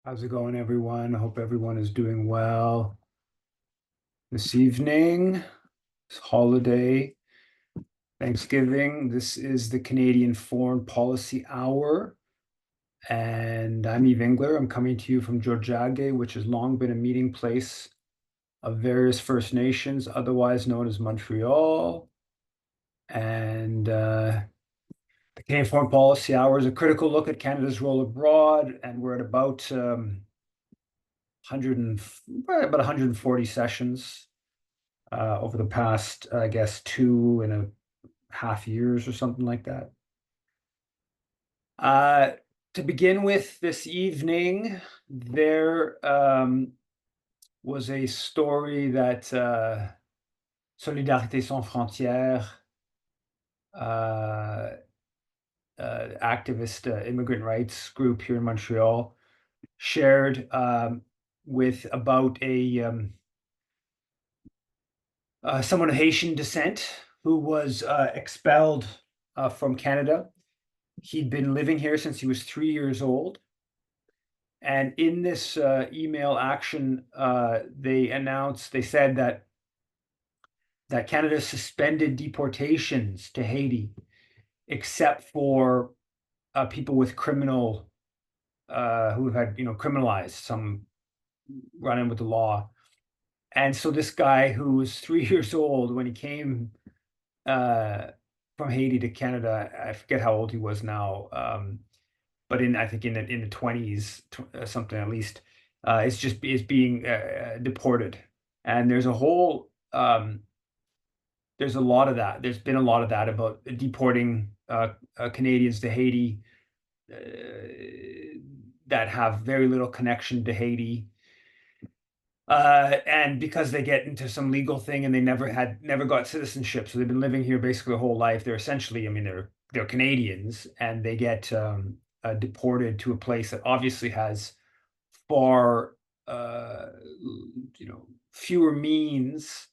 How's it going, everyone? I hope everyone is doing well this evening. It's holiday, Thanksgiving. This is the Canadian Foreign Policy Hour, and I'm Eve Engler. I'm coming to you from Georgiage, which has long been a meeting place of various First Nations, otherwise known as Montreal. And the Canadian Foreign Policy Hour is a critical look at Canada's role abroad, and we're at about 100 and, about 140 sessions over the past, I guess, 2.5 years or something like that. Uh, to begin with this evening, there was a story that Solidarité Sans Frontières, uh, activist immigrant rights group here in Montreal, shared with about someone of Haitian descent who was expelled from Canada. He'd been living here since he was 3 years old. And in this email action, they said that Canada suspended deportations to Haiti, except for people with criminal who have had, criminalized, some run in with the law. And so this guy who was 3 years old when he came uh, from Haiti to Canada, I forget how old he was now, but I think in the 20s, something at least, is being deported. And there's a lot of that. There's been a lot of that about deporting Canadians to Haiti uh, that have very little connection to Haiti. And because they get into some legal thing and they never got citizenship, so they've been living here basically their whole life. They're essentially, I mean, they're Canadians, and they get deported to a place that obviously has far, uh, fewer means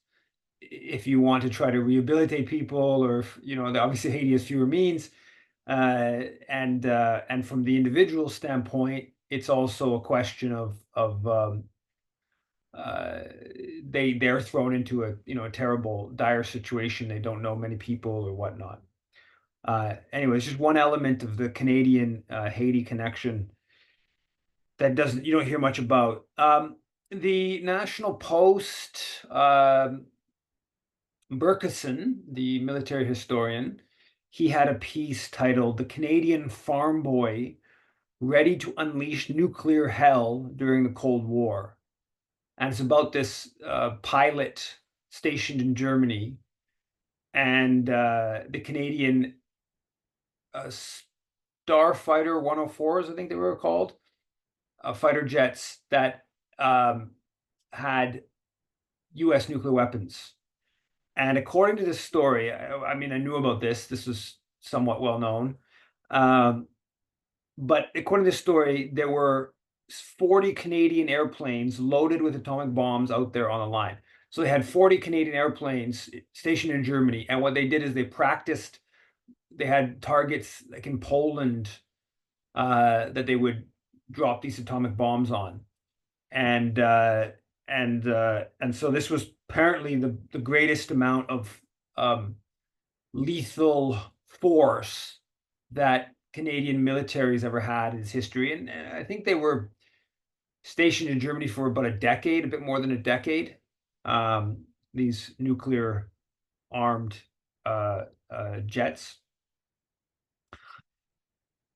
if you want to try to rehabilitate people, or obviously Haiti has fewer means, and from the individual standpoint, it's also a question of uh, they're thrown into a terrible, dire situation. They don't know many people or whatnot. Anyway, it's just one element of the Canadian Haiti connection that doesn't you don't hear much about. The National Post, Burkeson, the military historian, he had a piece titled "The Canadian Farm Boy Ready to Unleash Nuclear Hell During the Cold War." And it's about this pilot stationed in Germany and the Canadian Starfighter 104s, I think they were called, fighter jets that had U.S. nuclear weapons. And according to this story, I mean, I knew about this. This was somewhat well known. Um, but according to this story, there were 40 Canadian airplanes loaded with atomic bombs out there on the line. So they had 40 Canadian airplanes stationed in Germany. And what they did is they practiced, they had targets like in Poland that they would drop these atomic bombs on. And so this was apparently the greatest amount of um, lethal force that Canadian military has ever had in its history. And I think they were stationed in Germany for about a decade, a bit more than a decade. These nuclear armed jets.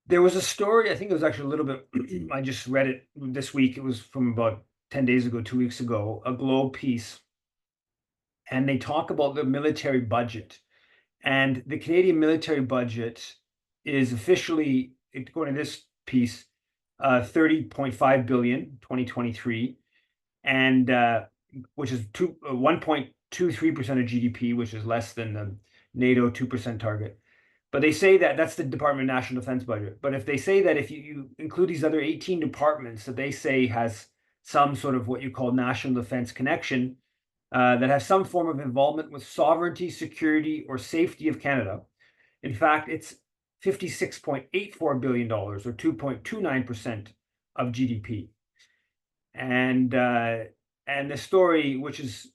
There was a story, I think it was actually a little bit, I just read it this week. It was from about 10 days ago, 2 weeks ago, a Globe piece. And they talk about the military budget. And the Canadian military budget is officially, according to this piece, 30.5 billion 2023, and which is 1.23% of GDP, which is less than the NATO 2% target. But they say that that's the Department of National Defense budget. But if they say that if you include these other 18 departments that they say has some sort of what you call national defense connection, that has some form of involvement with sovereignty, security, or safety of Canada. In fact, it's $56.84 billion or 2.29% of GDP. And the story, which is,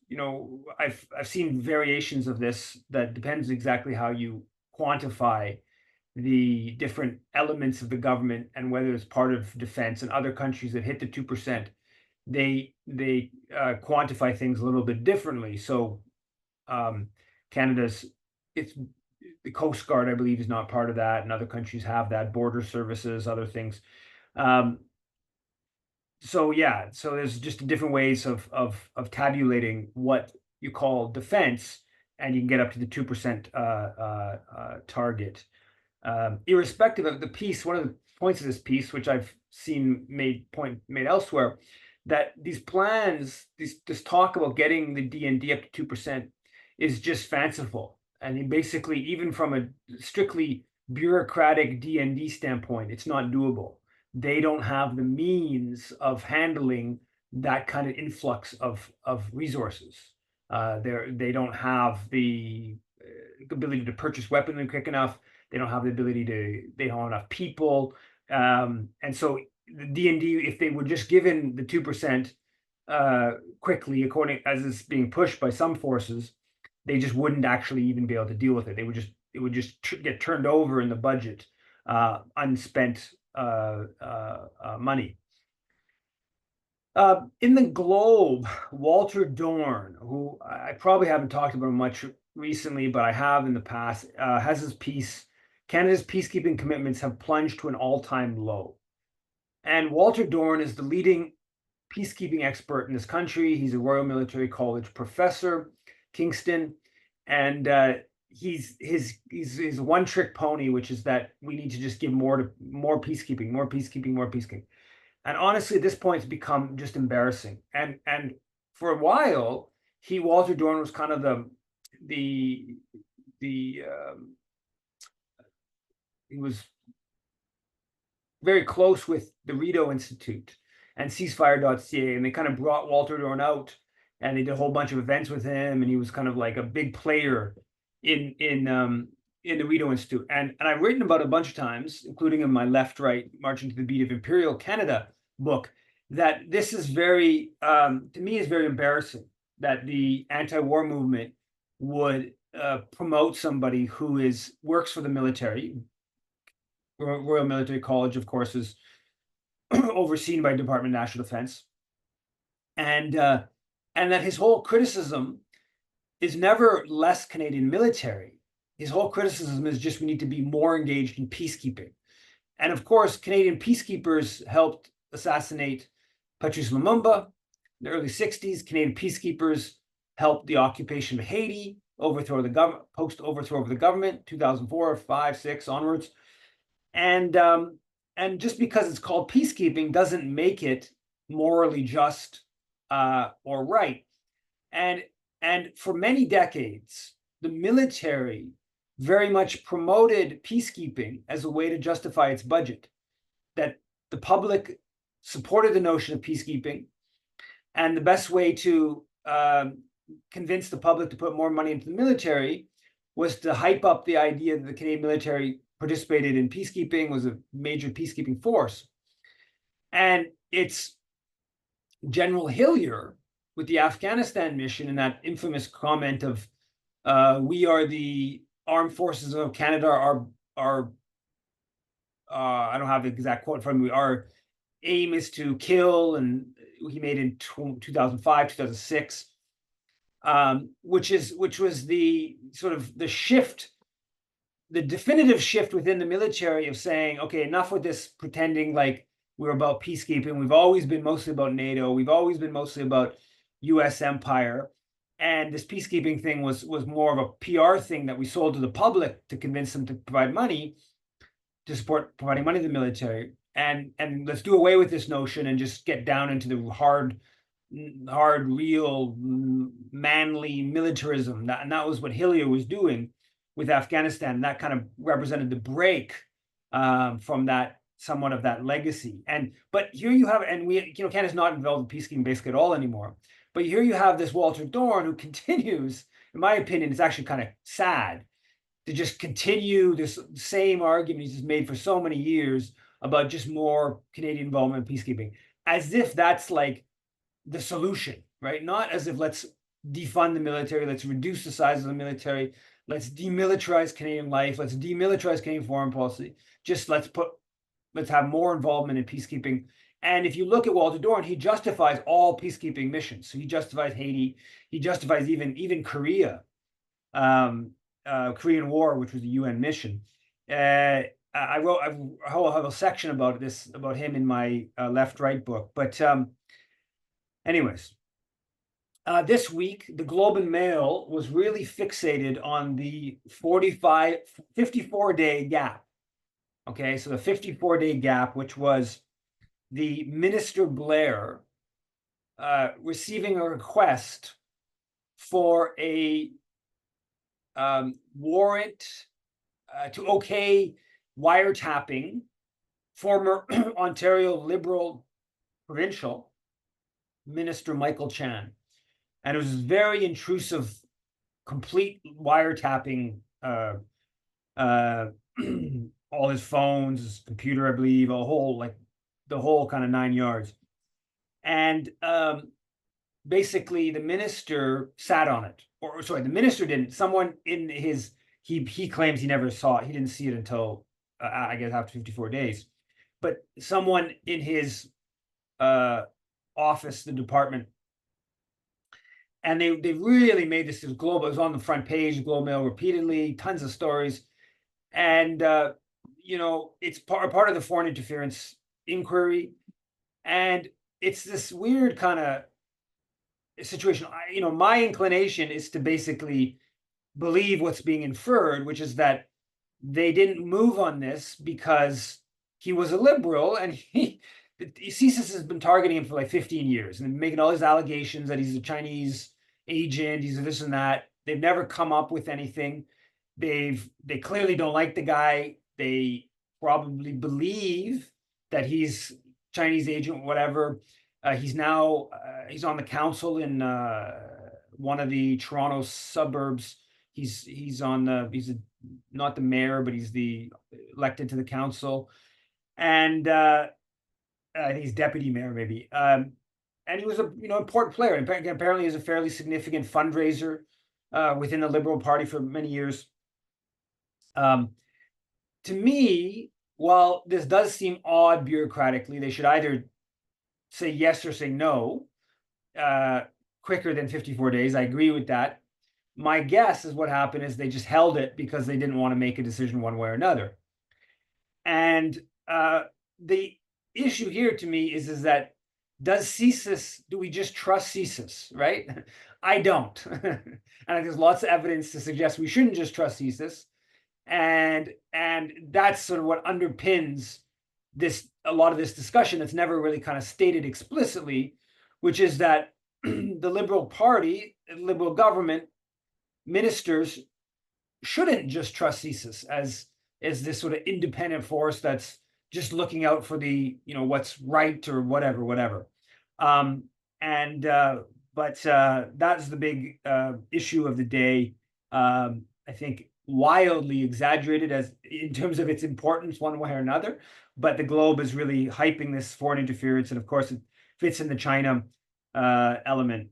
I've seen variations of this that depends exactly how you quantify the different elements of the government and whether it's part of defense. And other countries that hit the 2%, they quantify things a little bit differently. So Canada's, it's the Coast Guard, I believe, is not part of that, and other countries have that, border services, other things. So yeah, so there's just different ways of tabulating what you call defense, and you can get up to the 2% target. Irrespective of the piece, one of the points of this piece, which I've seen made elsewhere, that these plans, this talk about getting the D&D up to 2% is just fanciful. And basically, even from a strictly bureaucratic D&D standpoint, it's not doable. They don't have the means of handling that kind of influx of resources. They don't have the ability to purchase weaponry quick enough. They don't have the ability to. They don't have enough people, and so the D&D, if they were just given the 2% quickly, according as it's being pushed by some forces, they just wouldn't actually even be able to deal with it. It would just get turned over in the budget, unspent money. In the Globe, Walter Dorn, who I probably haven't talked about much recently, but I have in the past, has his piece, Canada's peacekeeping commitments have plunged to an all-time low. And Walter Dorn is the leading peacekeeping expert in this country. He's a Royal Military College professor, Kingston, and he's his one-trick pony, which is that we need to just give more peacekeeping, more peacekeeping, more peacekeeping. And honestly, at this point, it's become just embarrassing. And for a while, Walter Dorn was kind of the he was very close with the Rideau Institute and ceasefire.ca, and they kind of brought Walter Dorn out, and they did a whole bunch of events with him, and he was kind of like a big player in the Rideau Institute. And I've written about it a bunch of times, including in my Left Right Marching to the Beat of Imperial Canada book, that this is very, to me, is very embarrassing that the anti-war movement would promote somebody who works for the military. Royal Military College, of course, is overseen by Department of National Defense, and that his whole criticism is never less Canadian military. His whole criticism is just we need to be more engaged in peacekeeping. And of course, Canadian peacekeepers helped assassinate Patrice Lumumba in the early 60s. Canadian peacekeepers helped the occupation of Haiti, overthrow the government, post-overthrow of the government, 2004, 5, 6 onwards. And just because it's called peacekeeping doesn't make it morally just or right. And for many decades, the military very much promoted peacekeeping as a way to justify its budget. That the public supported the notion of peacekeeping, and the best way to convince the public to put more money into the military was to hype up the idea that the Canadian military participated in peacekeeping, was a major peacekeeping force. And it's General Hillier with the Afghanistan mission and that infamous comment of we are the armed forces of Canada, our I don't have the exact quote from me, our aim is to kill, and he made in 2005, 2006, which was the sort of the shift, the definitive shift within the military of saying, okay, enough with this pretending like we're about peacekeeping. We've always been mostly about NATO. We've always been mostly about US empire. And this peacekeeping thing was more of a PR thing that we sold to the public to convince them to provide money, to support providing money to the military. And let's do away with this notion and just get down into the hard, real, manly militarism. And that was what Hillier was doing with Afghanistan. That kind of represented the break from that, somewhat of that legacy. But here you have, and Canada's not involved in peacekeeping basically at all anymore. But here you have this Walter Dorn who continues, in my opinion, it's actually kind of sad to just continue this same argument he's made for so many years about just more Canadian involvement in peacekeeping, as if that's like the solution, right? Not as if let's defund the military, let's reduce the size of the military, let's demilitarize Canadian life, let's demilitarize Canadian foreign policy. Just let's have more involvement in peacekeeping. And if you look at Walter Doran, he justifies all peacekeeping missions. So he justifies Haiti, he justifies even Korea, Korean War, which was a UN mission. I have a section about this, about him in my left-right book. But anyways, this week, the Globe and Mail was really fixated on the 54-day gap. Okay, so the 54-day gap, which was the Minister Blair receiving a request for a warrant to okay wiretapping former Ontario Liberal provincial Minister Michael Chan. And it was very intrusive, complete wiretapping, all his phones, his computer, I believe, the whole kind of 9 yards. And basically the minister sat on it, or sorry, the minister didn't. Someone in his, he claims he never saw it. He didn't see it until I guess after 54 days. But someone in his office, the department, and they really made this global. It was on the front page, the Globe Mail repeatedly, tons of stories, and it's part of the foreign interference inquiry, and it's this weird kind of situation. My inclination is to basically believe what's being inferred, which is that they didn't move on this because he was a liberal, and CSIS has been targeting him for like 15 years and making all these allegations that he's a Chinese agent, he's a this and that. They've never come up with anything. They clearly don't like the guy. They probably believe that he's Chinese agent, whatever. He's now he's on the council in one of the Toronto suburbs. He's not the mayor, but he's the elected to the council, and I think he's deputy mayor maybe. And he was a important player. And apparently, he's a fairly significant fundraiser within the Liberal Party for many years. To me, while this does seem odd bureaucratically, they should either say yes or say no quicker than 54 days. I agree with that. My guess is what happened is they just held it because they didn't want to make a decision one way or another. And the issue here to me is that do we just trust CSIS, right? I don't. And there's lots of evidence to suggest we shouldn't just trust CSIS. And that's sort of what underpins a lot of this discussion that's never really kind of stated explicitly, which is that the Liberal Party, Liberal government, ministers shouldn't just trust CSIS as this sort of independent force that's just looking out for the what's right or whatever. But that's the big issue of the day. I think wildly exaggerated as in terms of its importance one way or another, but the Globe is really hyping this foreign interference, and of course it fits in the China element.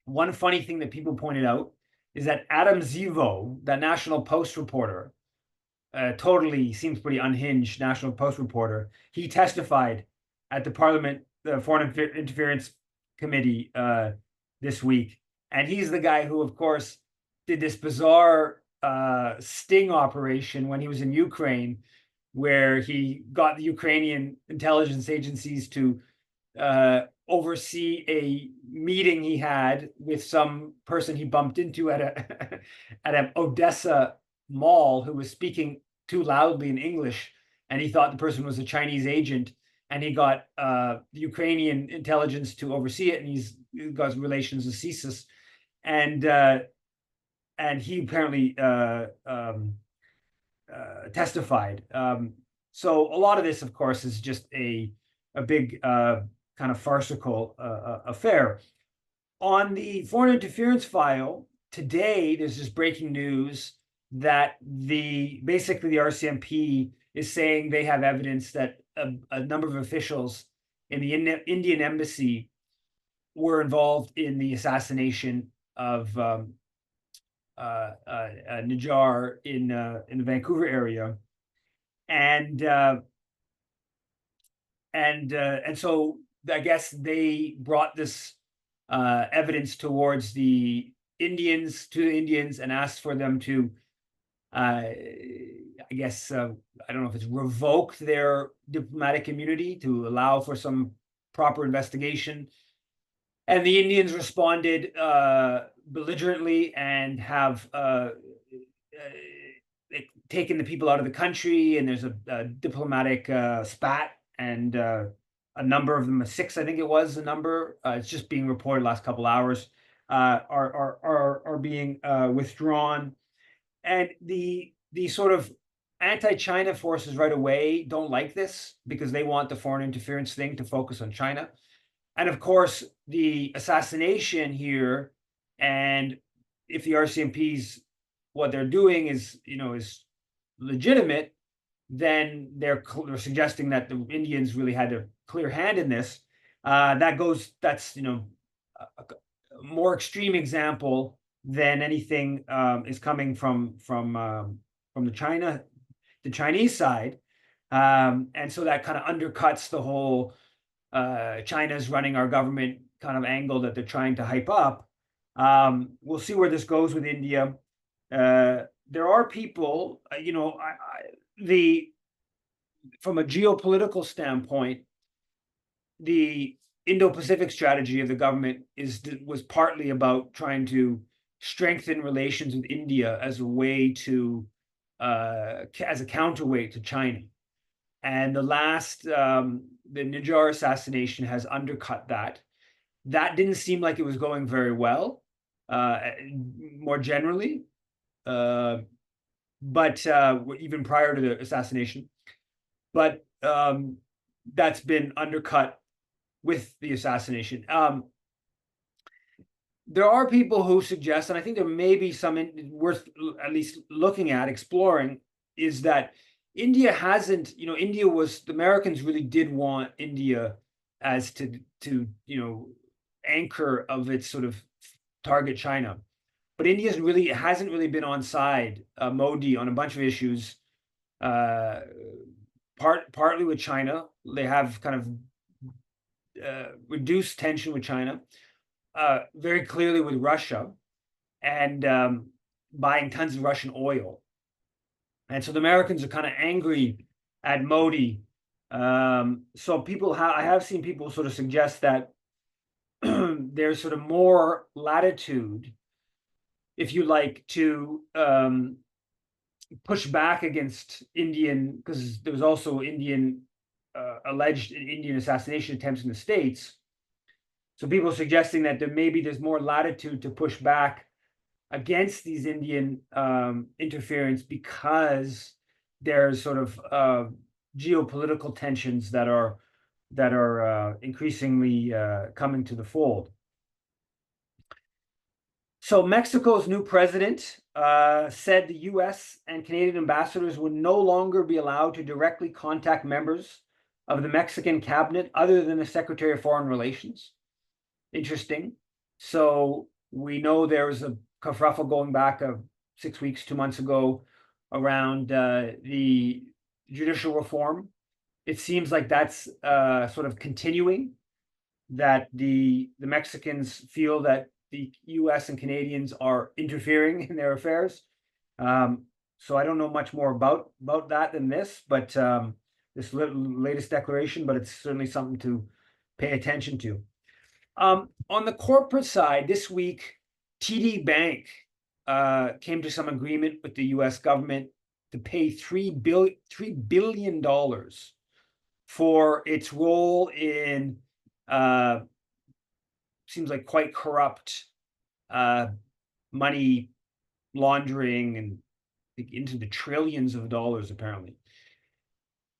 One funny thing that people pointed out is that Adam Zivo, that National Post reporter, totally seems pretty unhinged National Post reporter, he testified at the Foreign Interference Committee this week. And he's the guy who, of course, did this bizarre sting operation when he was in Ukraine, where he got the Ukrainian intelligence agencies to oversee a meeting he had with some person he bumped into at an Odessa mall who was speaking too loudly in English, and he thought the person was a Chinese agent, and he got the Ukrainian intelligence to oversee it, and he's got relations with CSIS, and he apparently testified. So a lot of this, of course, is just a big kind of farcical affair. On the foreign interference file today, there's this breaking news that basically the RCMP is saying they have evidence that a number of officials in the Indian embassy were involved in the assassination of Najjar in the Vancouver area, and so I guess they brought this evidence towards the Indians and asked for them to, I guess, I don't know if it's revoke their diplomatic immunity to allow for some proper investigation. And the Indians responded belligerently and have taken the people out of the country. And there's a diplomatic spat, and a number of them, six, I think it was the number. It's just being reported last couple hours. Are being withdrawn, and the sort of anti-China forces right away don't like this because they want the foreign interference thing to focus on China. And of course, the assassination here, and if the RCMP's what they're doing is legitimate, then they're suggesting that the Indians really had a clear hand in this. That's a more extreme example than anything is coming from the Chinese side, and so that kind of undercuts the whole China's running our government kind of angle that they're trying to hype up. We'll see where this goes with India. There are people, from a geopolitical standpoint, the Indo-Pacific strategy of the government was partly about trying to strengthen relations with India as a way to as a counterweight to China. And the Najjar assassination has undercut that. That didn't seem like it was going very well, more generally, but even prior to the assassination. But that's been undercut with the assassination. There are people who suggest, and I think there may be some worth at least looking at, exploring, is that India hasn't, India was, the Americans really did want India as to anchor of its sort of target China. But India hasn't really been on side Modi on a bunch of issues, partly with China. They have kind of reduced tension with China, very clearly with Russia, and buying tons of Russian oil. And so the Americans are kind of angry at Modi. So I have seen people sort of suggest that there's sort of more latitude, if you like, to push back against Indian, because there was also alleged Indian assassination attempts in the States. So people are suggesting that there's more latitude to push back against these Indian interference because there's sort of geopolitical tensions that are increasingly coming to the fold. So Mexico's new president said the U.S. and Canadian ambassadors would no longer be allowed to directly contact members of the Mexican cabinet other than the Secretary of Foreign Relations. Interesting. So we know there was a kerfuffle going back 6 weeks, 2 months ago around the judicial reform. It seems like that's sort of continuing, that the Mexicans feel that the U.S. and Canadians are interfering in their affairs. So I don't know much more about that than this, but this latest declaration, but it's certainly something to pay attention to. On the corporate side, this week, TD Bank came to some agreement with the U.S. government to pay $3 billion for its role in seems like quite corrupt money laundering, and into the trillions of dollars apparently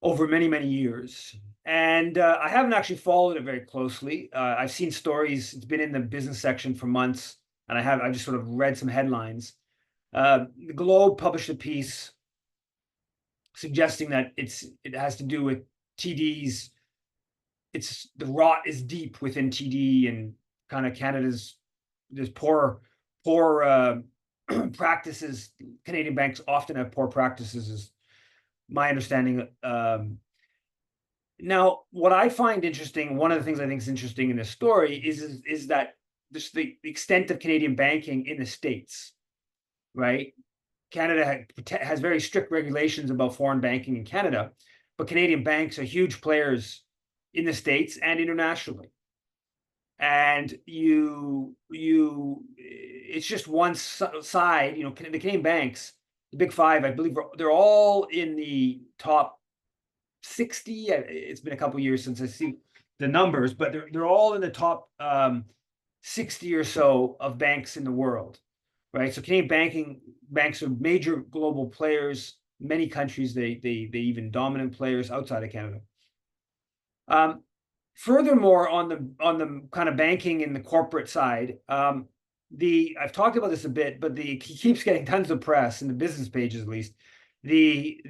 over many, many years. And I haven't actually followed it very closely. I've seen stories. It's been in the business section for months, and I just sort of read some headlines. The Globe published a piece suggesting that it has to do with TD's it's the rot is deep within TD and kind of Canada's there's poor practices. Canadian banks often have poor practices, is my understanding. Now, what I find interesting, one of the things I think is interesting in this story is that this the extent of Canadian banking in the States, right? Canada has very strict regulations about foreign banking in Canada, but Canadian banks are huge players in the States and internationally. And it's just one side, the Canadian banks, the big five, I believe they're all in the top 60. It's been a couple years since I see the numbers, but they're all in the top 60 or so of banks in the world, right? So Canadian banks are major global players. Many countries they even dominant players outside of Canada. Furthermore, on the kind of banking and the corporate side, I've talked about this a bit, but he keeps getting tons of press in the business pages, at least. The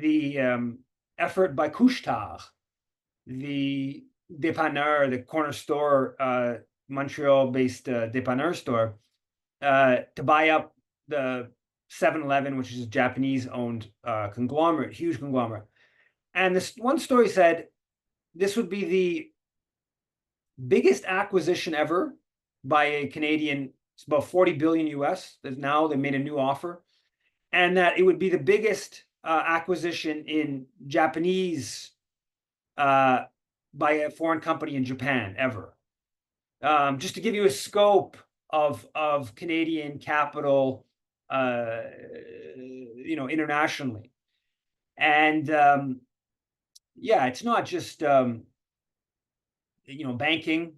effort by Couche-Tard, the dépanneur, the corner store, Montreal-based dépanneur store, to buy up the 7-Eleven, which is a Japanese-owned conglomerate, huge conglomerate. And this one story said this would be the biggest acquisition ever by a Canadian. It's about 40 billion US. Now they made a new offer, and that it would be the biggest acquisition in Japanese by a foreign company in Japan ever. Just to give you a scope of Canadian capital, internationally, and yeah, it's not just banking,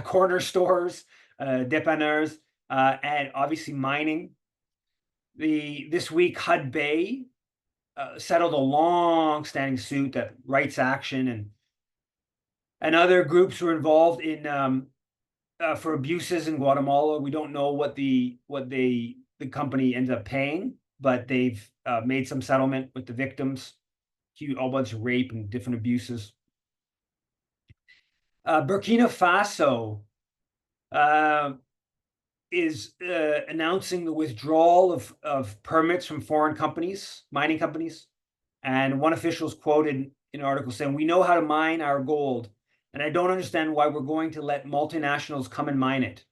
corner stores, dépanneurs, and obviously mining. This week, Hudbay settled a long-standing suit that Rights Action and other groups were involved in for abuses in Guatemala. We don't know what the company ended up paying, but they've made some settlement with the victims. A bunch of rape and different abuses. Burkina Faso is announcing the withdrawal of permits from foreign companies, mining companies. And one official is quoted in an article saying, "We know how to mine our gold, and I don't understand why we're going to let multinationals come and mine it."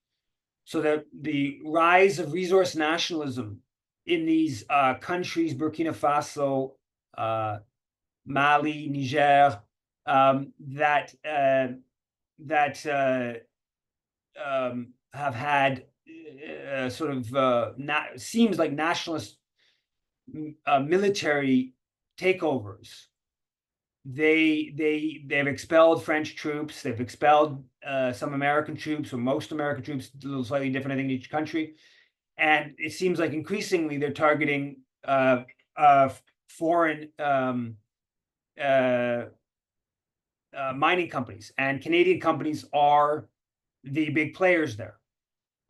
So that the rise of resource nationalism in these countries, Burkina Faso, Mali, Niger, that have had sort of seems like nationalist military takeovers. They've expelled French troops. They've expelled some American troops, or most American troops, a little slightly different, I think, in each country. And it seems like increasingly they're targeting foreign mining companies, and Canadian companies are the big players there.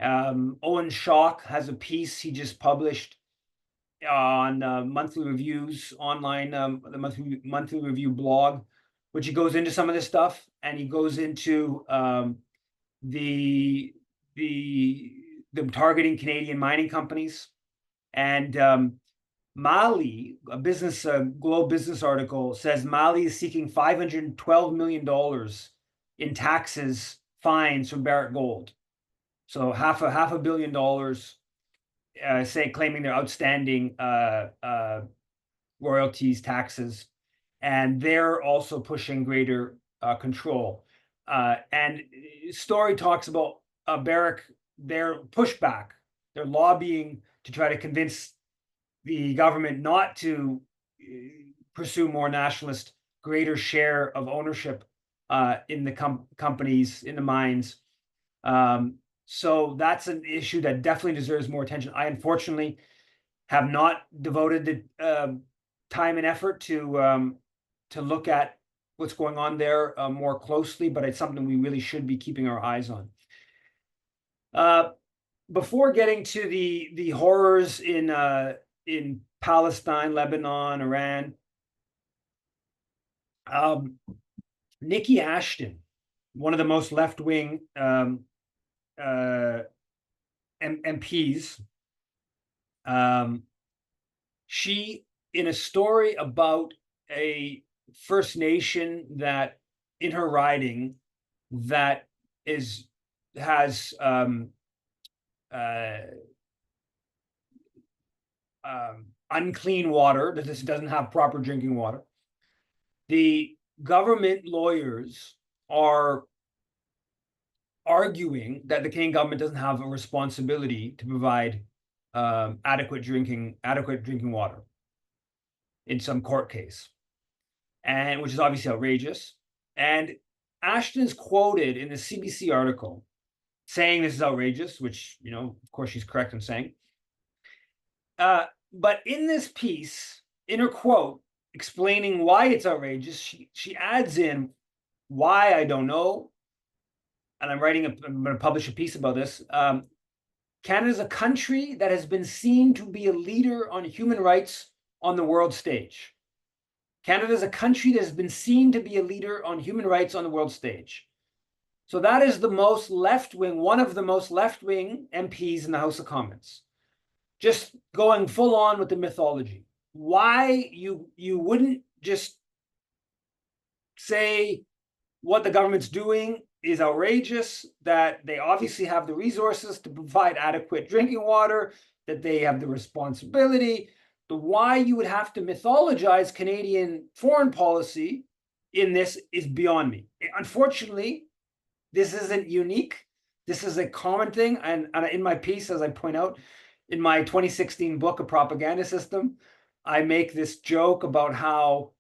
Owen Schock has a piece he just published on Monthly Reviews online, the monthly review blog, which he goes into some of this stuff, and he goes into the them targeting Canadian mining companies. And Mali, a Globe Business article says Mali is seeking $512 million in taxes, fines from Barrick Gold. So half a billion dollars, claiming their outstanding royalties, taxes, and they're also pushing greater control. And story talks about Barrick, their pushback, their lobbying to try to convince the government not to pursue more nationalist, greater share of ownership in the companies, in the mines. So that's an issue that definitely deserves more attention. I unfortunately have not devoted the time and effort to look at what's going on there more closely, but it's something we really should be keeping our eyes on. Before getting to the horrors in Palestine, Lebanon, Iran, Niki Ashton, one of the most left-wing MPs, she, in a story about a First Nation that in her riding that has unclean water, that this doesn't have proper drinking water. The government lawyers are arguing that the Canadian government doesn't have a responsibility to provide adequate drinking water in some court case, and which is obviously outrageous. And Ashton is quoted in the CBC article saying this is outrageous, which, of course, she's correct in saying. But in this piece, in her quote, explaining why it's outrageous, she adds in why, I don't know. And I'm going to publish a piece about this. Canada is a country that has been seen to be a leader on human rights on the world stage. Canada is a country that has been seen to be a leader on human rights on the world stage. So that is the most left-wing, one of the most left-wing MPs in the House of Commons, just going full on with the mythology. Why you wouldn't just say what the government's doing is outrageous, that they obviously have the resources to provide adequate drinking water, that they have the responsibility. The why you would have to mythologize Canadian foreign policy in this is beyond me. Unfortunately, this isn't unique. This is a common thing. And in my piece, as I point out, in my 2016 book, A Propaganda System, I make this joke about how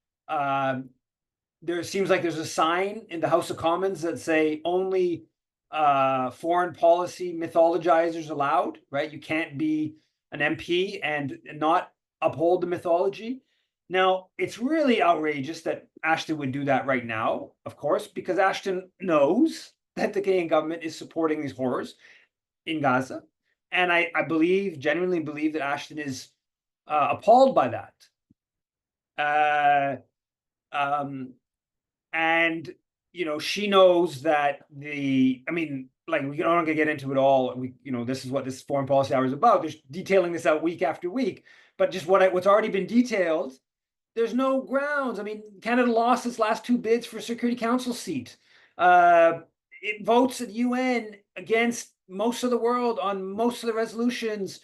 there seems like there's a sign in the House of Commons that say only foreign policy mythologizers allowed, right? You can't be an MP and not uphold the mythology. Now, it's really outrageous that Ashton would do that right now, of course, because Ashton knows that the Canadian government is supporting these horrors in Gaza. And I genuinely believe that Ashton is appalled by that. And, she knows that we don't get into it all. This is what this foreign policy hour is about. There's detailing this out week after week, but just what's already been detailed, there's no grounds. Canada lost its last two bids for Security Council seat. It votes at the UN against most of the world on most of the resolutions,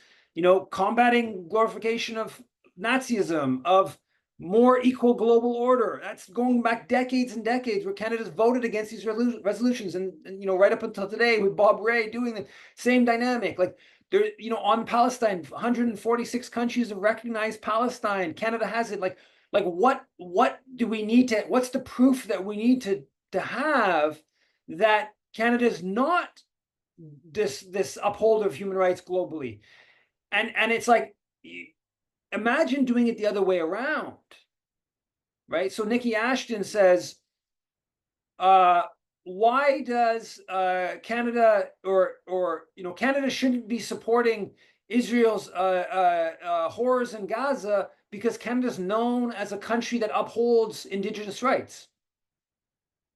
combating glorification of Nazism, of more equal global order. That's going back decades and decades where Canada's voted against these resolutions. And right up until today with Bob Rae doing the same dynamic. Like there, on Palestine, 146 countries have recognized Palestine. Canada has it. Like what do we need to, what's the proof that we need to have that Canada is not this upholder of human rights globally? And it's like, imagine doing it the other way around, right? So Niki Ashton says, why does Canada Canada shouldn't be supporting Israel's horrors in Gaza because Canada's known as a country that upholds Indigenous rights.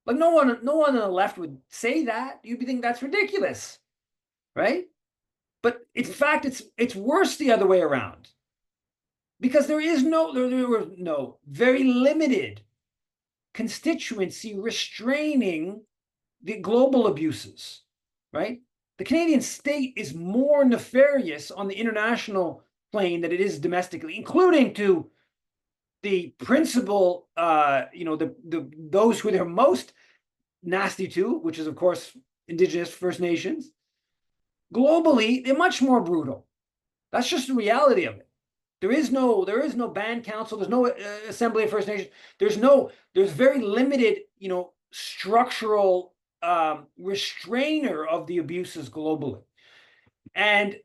Like no one on the left would say that. You'd think that's ridiculous, right? But in fact, it's worse the other way around, because there were no very limited constituency restraining the global abuses, right? The Canadian state is more nefarious on the international plane than it is domestically, including to the principal, those who they're most nasty to, which is of course Indigenous First Nations. Globally, they're much more brutal. That's just the reality of it. There is no band council. There's no Assembly of First Nations. There's very limited, structural restrainer of the abuses globally. And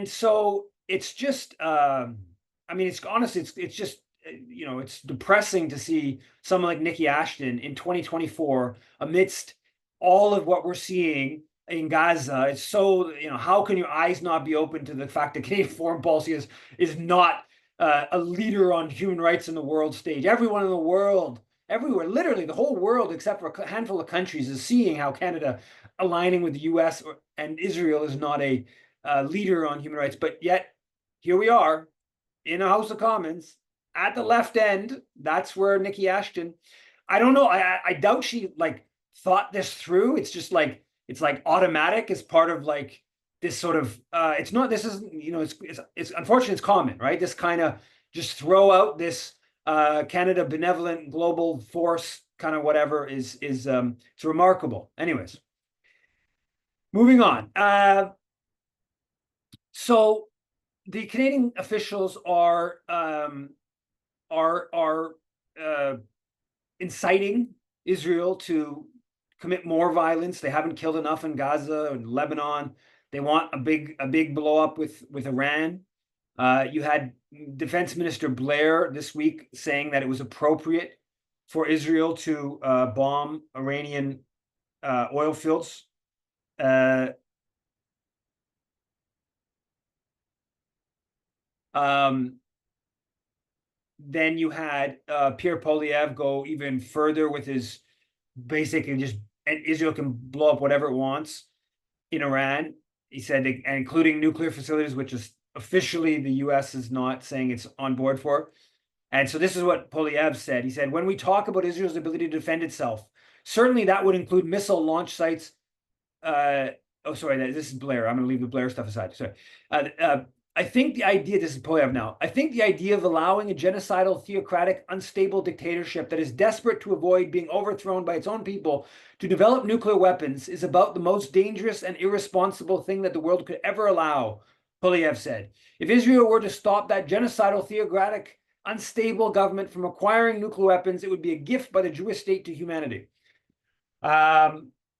so it's just, it's honestly, it's just, it's depressing to see someone like Niki Ashton in 2024 amidst all of what we're seeing in Gaza. It's so, how can your eyes not be open to the fact that Canadian foreign policy is not a leader on human rights in the world stage? Everyone in the world, everywhere, literally the whole world, except for a handful of countries, is seeing how Canada aligning with the US and Israel is not a leader on human rights. But yet, here we are in a House of Commons at the left end. That's where Niki Ashton, I don't know, I doubt she like thought this through. It's just like, it's like automatic as part of like this sort of it's not, this is, you know, it's unfortunate, it's common, right? This kind of just throw out this Canada benevolent global force kind of whatever is it's remarkable. Anyways, moving on. So the Canadian officials are uh, inciting Israel to commit more violence. They haven't killed enough in Gaza and Lebanon. They want a big blow up with Iran. You had Defense Minister Blair this week saying that it was appropriate for Israel to bomb Iranian oil fields. Then you had Pierre Poilievre go even further with his basically just, and Israel can blow up whatever it wants in Iran. He said, including nuclear facilities, which is officially the US is not saying it's on board for. And so this is what Poilievre said. He said, when we talk about Israel's ability to defend itself, certainly that would include missile launch sites. Oh, sorry, this is Blair. I'm going to leave the Blair stuff aside. Sorry. I think the idea, this is Poilievre now, I think the idea of allowing a genocidal, theocratic, unstable dictatorship that is desperate to avoid being overthrown by its own people to develop nuclear weapons is about the most dangerous and irresponsible thing that the world could ever allow, Poilievre said. If Israel were to stop that genocidal, theocratic, unstable government from acquiring nuclear weapons, it would be a gift by the Jewish state to humanity.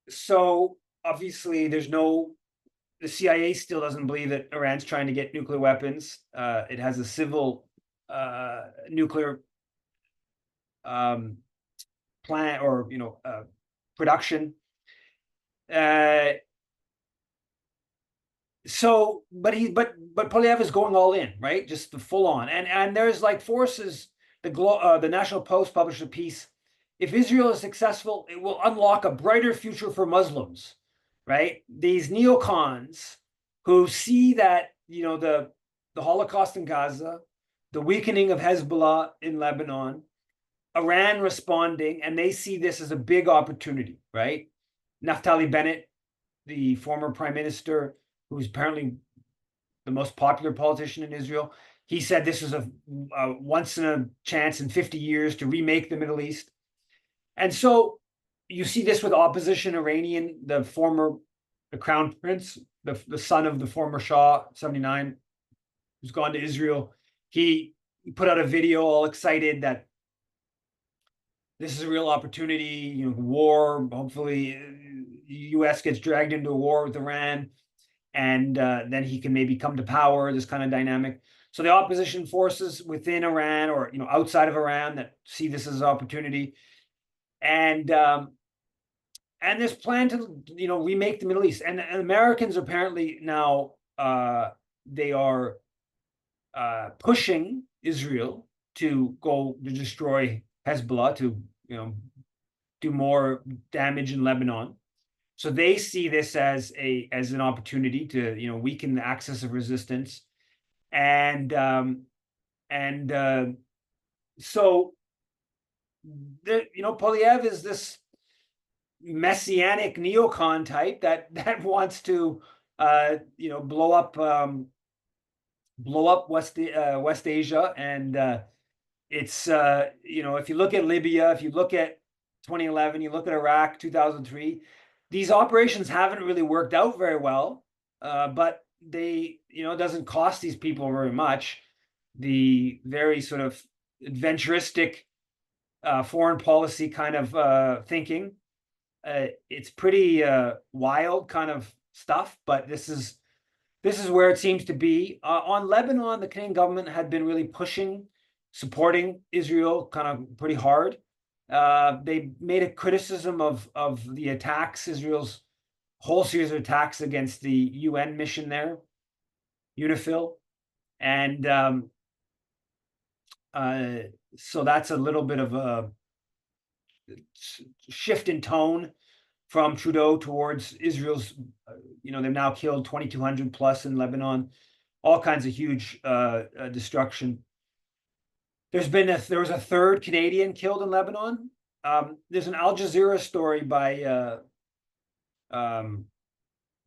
So obviously there's no, the CIA still doesn't believe that Iran's trying to get nuclear weapons. It has a civil nuclear plant or production. So, but Poilievre is going all in, right? Just the full on, and there's like forces. The National Post published a piece. If Israel is successful, it will unlock a brighter future for Muslims, right? These neocons who see that the Holocaust in Gaza, the weakening of Hezbollah in Lebanon, Iran responding, and they see this as a big opportunity, right? Naftali Bennett, the former prime minister, who's apparently the most popular politician in Israel, he said this is a once in a chance in 50 years to remake the Middle East. And so you see this with opposition Iranian, the crown prince, the son of the former Shah, 79, who's gone to Israel. He put out a video all excited that this is a real opportunity, war. Hopefully, the U.S. gets dragged into a war with Iran, and then he can maybe come to power. This kind of dynamic. So the opposition forces within Iran or outside of Iran that see this as an opportunity, and this plan to remake the Middle East. And Americans apparently now they are pushing Israel to go to destroy Hezbollah, to do more damage in Lebanon. So they see this as an opportunity to weaken the axis of resistance, and so Poilievre is this messianic neocon type that wants to blow up West Asia, and it's if you look at Libya, if you look at 2011, you look at Iraq 2003, these operations haven't really worked out very well, but they it doesn't cost these people very much. The very sort of adventuristic foreign policy kind of thinking, it's pretty wild kind of stuff, but this is where it seems to be. On Lebanon, the Canadian government had been really pushing, supporting Israel kind of pretty hard. They made a criticism of the attacks, Israel's whole series of attacks against the UN mission there, UNIFIL. And so that's a little bit of shift in tone from Trudeau towards Israel's, they've now killed 2,200 plus in Lebanon, all kinds of huge destruction. There was a third Canadian killed in Lebanon. There's an Al Jazeera story by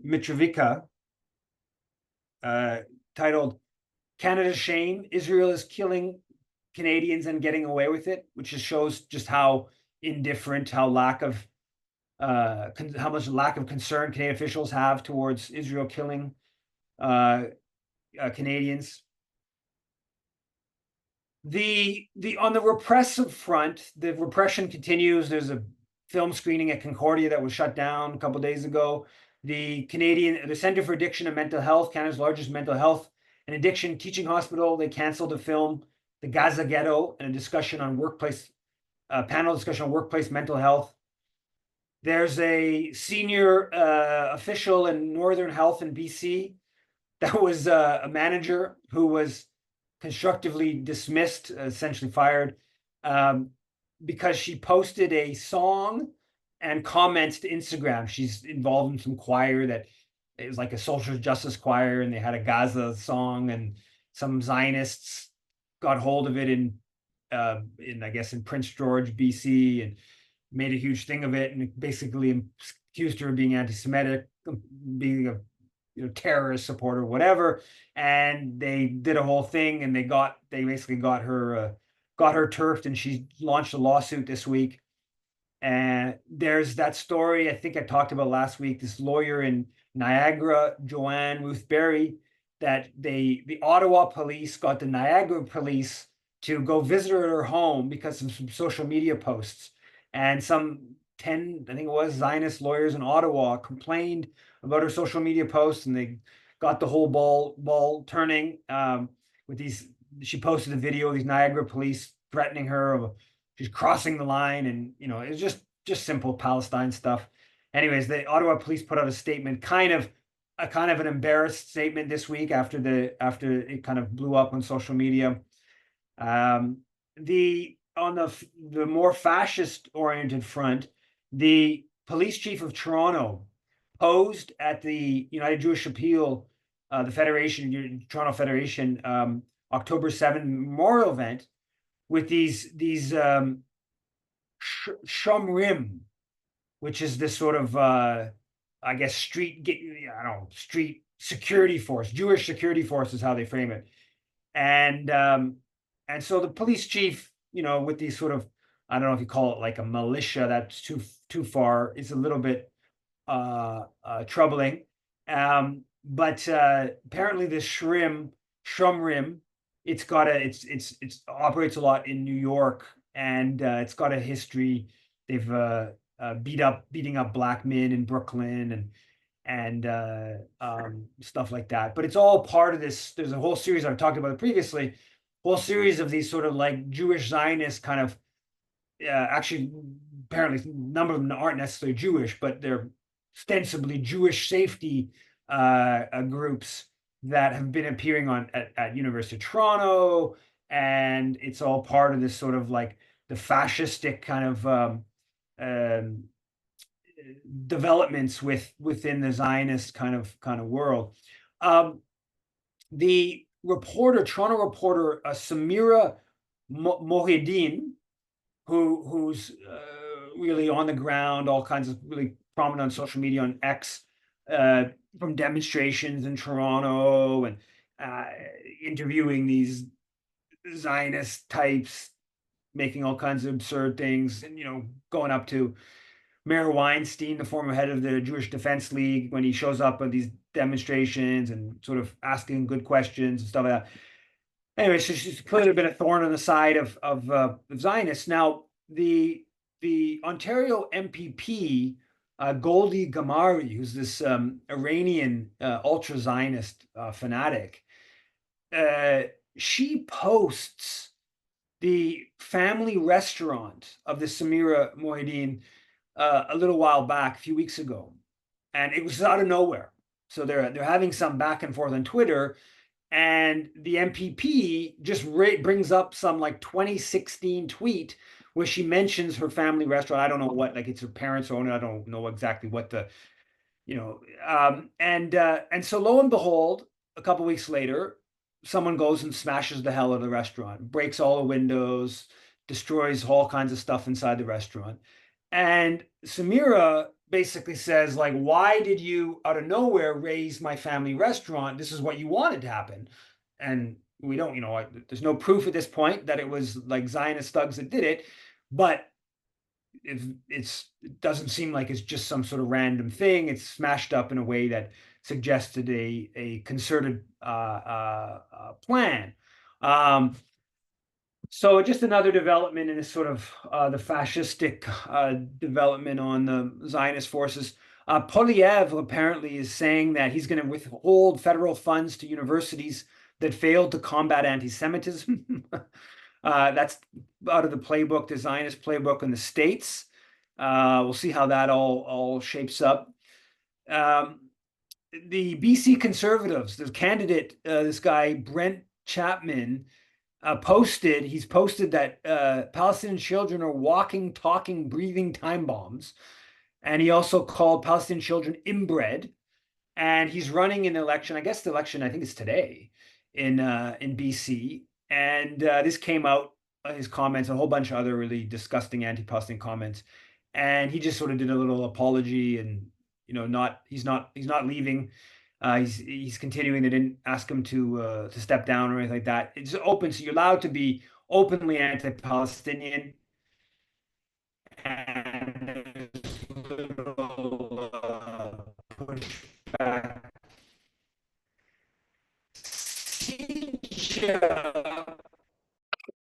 Mitrovica titled "Canada's Shame: Israel is Killing Canadians and Getting Away with It," which just shows just how indifferent, how much lack of concern Canadian officials have towards Israel killing Canadians. On the repressive front, the repression continues. There's a film screening at Concordia that was shut down a couple of days ago. The Center for Addiction and Mental Health, Canada's largest mental health and addiction teaching hospital, they canceled the film The Gaza Ghetto, and a panel discussion on workplace mental health. There's a senior official in Northern Health in BC that was a manager who was constructively dismissed, essentially fired, because she posted a song and comments to Instagram. She's involved in some choir that it was like a social justice choir, and they had a Gaza song, and some Zionists got hold of it in I guess in Prince George, BC, and made a huge thing of it, and basically accused her of being anti-Semitic, being a terrorist supporter, whatever. And they did a whole thing, and they basically got her turfed, and she launched a lawsuit this week. And there's that story I think I talked about last week, this lawyer in Niagara, Joanne Ruth Berry, that the Ottawa police got the Niagara police to go visit her at her home because of some social media posts. And some 10, I think it was, Zionist lawyers in Ottawa complained about her social media posts, and they got the whole ball turning with these. She posted a video of these Niagara police threatening her of she's crossing the line, and it's just simple Palestine stuff. Anyways, the Ottawa police put out a statement, kind of an embarrassed statement this week after it kind of blew up on social media. On the more fascist-oriented front, the police chief of Toronto posed at the United Jewish Appeal, the Federation, Toronto Federation, October 7th memorial event with these shomrim, which is this sort of I guess street security force, Jewish security force is how they frame it, and so the police chief, with these sort of, I don't know if you call it like a militia, that's too far, is a little bit troubling. But apparently this shomrim, it operates a lot in New York, and it's got a history. They've beating up black men in Brooklyn and stuff like that. But it's all part of this. There's a whole series I've talked about it previously. Whole series of these sort of like Jewish Zionist kind of, actually, apparently a number of them aren't necessarily Jewish, but they're ostensibly Jewish safety groups that have been appearing at University of Toronto, and it's all part of this sort of like the fascistic kind of developments within the Zionist kind of world. The Toronto reporter, Samira Mohideen, who's really on the ground, all kinds of really prominent on social media, on X, from demonstrations in Toronto, and interviewing these Zionist types, making all kinds of absurd things, and going up to Mayor Weinstein, the former head of the Jewish Defense League, when he shows up at these demonstrations and sort of asking good questions and stuff like that. Anyway, so she's clearly been a thorn on the side of Zionists. Now, the Ontario MPP, Goldie Gamari, who's this Iranian ultra-Zionist fanatic, she posts the family restaurant of the Samira Mohideen a little while back, a few weeks ago, and it was out of nowhere. So they're having some back and forth on Twitter, and the MPP just brings up some like 2016 tweet where she mentions her family restaurant. I don't know what, like it's her parents own it. I don't know exactly what the, and so lo and behold, a couple weeks later, someone goes and smashes the hell out of the restaurant, breaks all the windows, destroys all kinds of stuff inside the restaurant. And Samira basically says, like, why did you out of nowhere raise my family restaurant? This is what you wanted to happen. And we don't, there's no proof at this point that it was like Zionist thugs that did it, but if it doesn't seem like it's just some sort of random thing. It's smashed up in a way that suggested a concerted plan. Um, so just another development in this sort of the fascistic development on the Zionist forces. Polyev apparently is saying that he's going to withhold federal funds to universities that failed to combat anti-Semitism. That's out of the playbook, the Zionist playbook in the States. We'll see how that all shapes up. The BC Conservatives, the candidate, this guy Brent Chapman, he's posted that Palestinian children are walking, talking, breathing time bombs. And he also called Palestinian children inbred. And he's running an election. I guess the election, I think it's today in BC. And this came out, his comments, a whole bunch of other really disgusting anti-Palestinian comments. And he just sort of did a little apology and, not he's not leaving. He's continuing. They didn't ask him to step down or anything like that. It's open, so you're allowed to be openly anti-Palestinian. And there's little pushback.